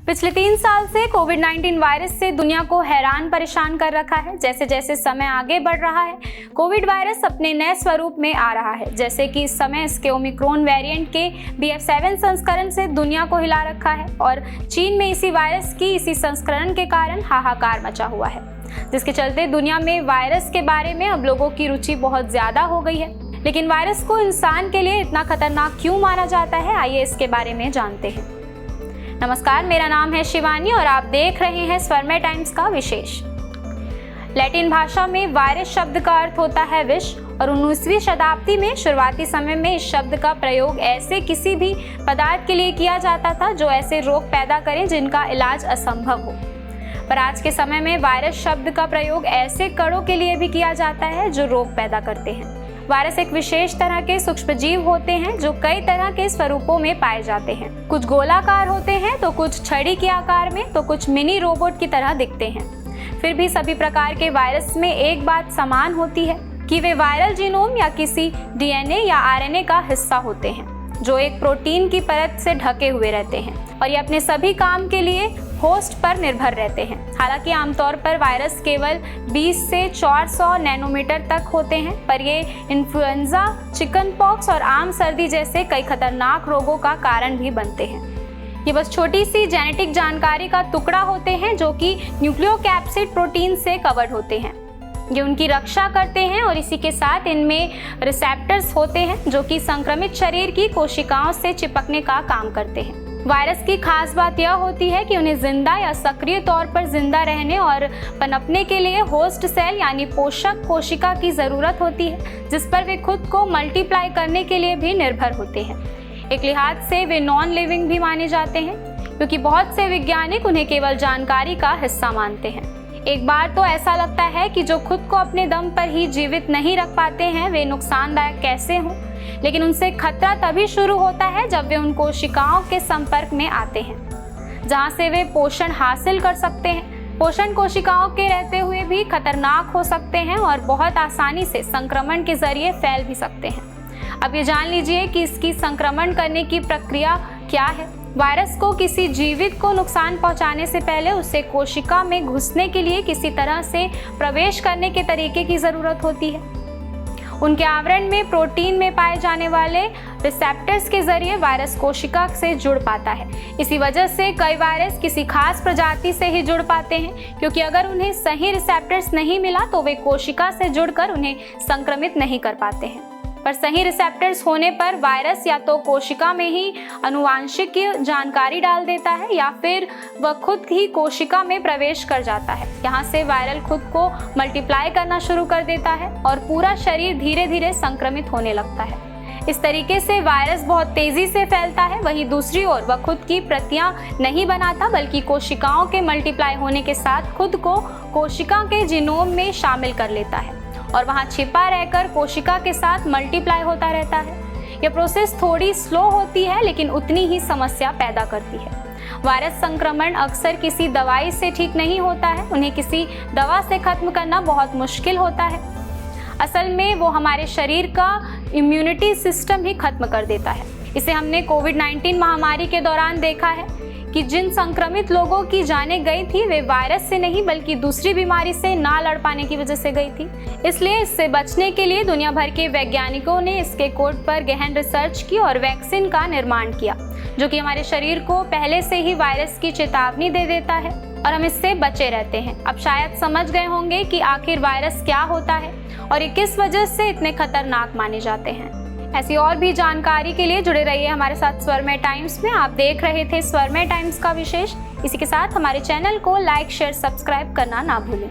पिछले 3 साल से कोविड-19 वायरस से दुनिया को हैरान परेशान कर रखा है। जैसे जैसे समय आगे बढ़ रहा है, कोविड वायरस अपने नए स्वरूप में आ रहा है। जैसे कि इस समय इसके ओमिक्रॉन वेरिएंट के BF.7 संस्करण से दुनिया को हिला रखा है और चीन में इसी वायरस की इसी संस्करण के कारण हाहाकार मचा हुआ है, जिसके चलते दुनिया में वायरस के बारे में अब लोगों की रुचि बहुत ज़्यादा हो गई है। लेकिन वायरस को इंसान के लिए इतना खतरनाक क्यों माना जाता है, आइए इसके बारे में जानते हैं। नमस्कार, मेरा नाम है शिवानी और आप देख रहे हैं स्वरमय टाइम्स का विशेष। लैटिन भाषा में वायरस शब्द का अर्थ होता है विष और 19वीं शताब्दी में शुरुआती समय में इस शब्द का प्रयोग ऐसे किसी भी पदार्थ के लिए किया जाता था जो ऐसे रोग पैदा करे जिनका इलाज असंभव हो। पर आज के समय में वायरस शब्द का प्रयोग ऐसे कणों के लिए भी किया जाता है जो रोग पैदा करते हैं। वायरस एक विशेष तरह के सूक्ष्मजीव होते हैं जो कई तरह के स्वरूपों में पाए जाते हैं। कुछ गोलाकार होते हैं तो कुछ छड़ी के आकार में, तो कुछ मिनी रोबोट की तरह दिखते हैं। फिर भी सभी प्रकार के वायरस में एक बात समान होती है कि वे वायरल जीनोम या किसी DNA या RNA का हिस्सा होते हैं जो एक प्रोटीन की परत से ढके हुए रहते हैं और ये अपने सभी काम के लिए होस्ट पर निर्भर रहते हैं। हालांकि आमतौर पर वायरस केवल 20 से 400 नैनोमीटर तक होते हैं, पर ये इन्फ्लुएंजा, चिकन पॉक्स और आम सर्दी जैसे कई खतरनाक रोगों का कारण भी बनते हैं। ये बस छोटी सी जेनेटिक जानकारी का टुकड़ा होते हैं जो कि न्यूक्लियोकैप्सिड प्रोटीन से कवर्ड होते हैं। ये उनकी रक्षा करते हैं और इसी के साथ इनमें रिसेप्टर्स होते हैं जो कि संक्रमित शरीर की कोशिकाओं से चिपकने का काम करते हैं। वायरस की खास बात यह होती है कि उन्हें जिंदा या सक्रिय तौर पर जिंदा रहने और पनपने के लिए होस्ट सेल यानी पोषक कोशिका की ज़रूरत होती है, जिस पर वे खुद को मल्टीप्लाई करने के लिए भी निर्भर होते हैं। एक लिहाज से वे नॉन लिविंग भी माने जाते हैं क्योंकि बहुत से वैज्ञानिक उन्हें केवल जानकारी का हिस्सा मानते हैं। एक बार तो ऐसा लगता है कि जो खुद को अपने दम पर ही जीवित नहीं रख पाते हैं वे नुकसानदायक कैसे हों, लेकिन उनसे खतरा तभी शुरू होता है जब वे उन कोशिकाओं के संपर्क में आते हैं जहां से वे पोषण हासिल कर सकते हैं। पोषण कोशिकाओं के रहते हुए भी खतरनाक हो सकते हैं और बहुत आसानी से संक्रमण के जरिए फैल भी सकते हैं। अब ये जान लीजिए कि इसकी संक्रमण करने की प्रक्रिया क्या है। वायरस को किसी जीवित को नुकसान पहुंचाने से पहले उसे कोशिका में घुसने के लिए किसी तरह से प्रवेश करने के तरीके की ज़रूरत होती है। उनके आवरण में प्रोटीन में पाए जाने वाले रिसेप्टर्स के जरिए वायरस कोशिका से जुड़ पाता है। इसी वजह से कई वायरस किसी खास प्रजाति से ही जुड़ पाते हैं, क्योंकि अगर उन्हें सही रिसेप्टर्स नहीं मिला तो वे कोशिका से जुड़कर उन्हें संक्रमित नहीं कर पाते हैं। पर सही रिसेप्टर्स होने पर वायरस या तो कोशिका में ही आनुवांशिक जानकारी डाल देता है या फिर वह खुद ही कोशिका में प्रवेश कर जाता है। यहाँ से वायरल खुद को मल्टीप्लाई करना शुरू कर देता है और पूरा शरीर धीरे धीरे संक्रमित होने लगता है। इस तरीके से वायरस बहुत तेजी से फैलता है। वहीं दूसरी ओर वह खुद की प्रतियां नहीं बनाता, बल्कि कोशिकाओं के मल्टीप्लाई होने के साथ खुद को कोशिका के जीनोम में शामिल कर लेता है और वहां छिपा रहकर कोशिका के साथ मल्टीप्लाई होता रहता है। यह प्रोसेस थोड़ी स्लो होती है लेकिन उतनी ही समस्या पैदा करती है। वायरस संक्रमण अक्सर किसी दवाई से ठीक नहीं होता है। उन्हें किसी दवा से खत्म करना बहुत मुश्किल होता है। असल में वो हमारे शरीर का इम्यूनिटी सिस्टम ही खत्म कर देता है। इसे हमने कोविड-19 महामारी के दौरान देखा है कि जिन संक्रमित लोगों की जानें गई थी वे वायरस से नहीं बल्कि दूसरी बीमारी से ना लड़ पाने की वजह से गई थी। इसलिए इससे बचने के लिए दुनिया भर के वैज्ञानिकों ने इसके कोड पर गहन रिसर्च की और वैक्सीन का निर्माण किया, जो कि हमारे शरीर को पहले से ही वायरस की चेतावनी दे देता है और हम इससे बचे रहते हैं। अब शायद समझ गए होंगे कि आखिर वायरस क्या होता है और ये किस वजह से इतने खतरनाक माने जाते हैं। ऐसी और भी जानकारी के लिए जुड़े रहिए हमारे साथ स्वरमय टाइम्स में। आप देख रहे थे स्वरमय टाइम्स का विशेष। इसी के साथ हमारे चैनल को लाइक, शेयर, सब्सक्राइब करना ना भूलें।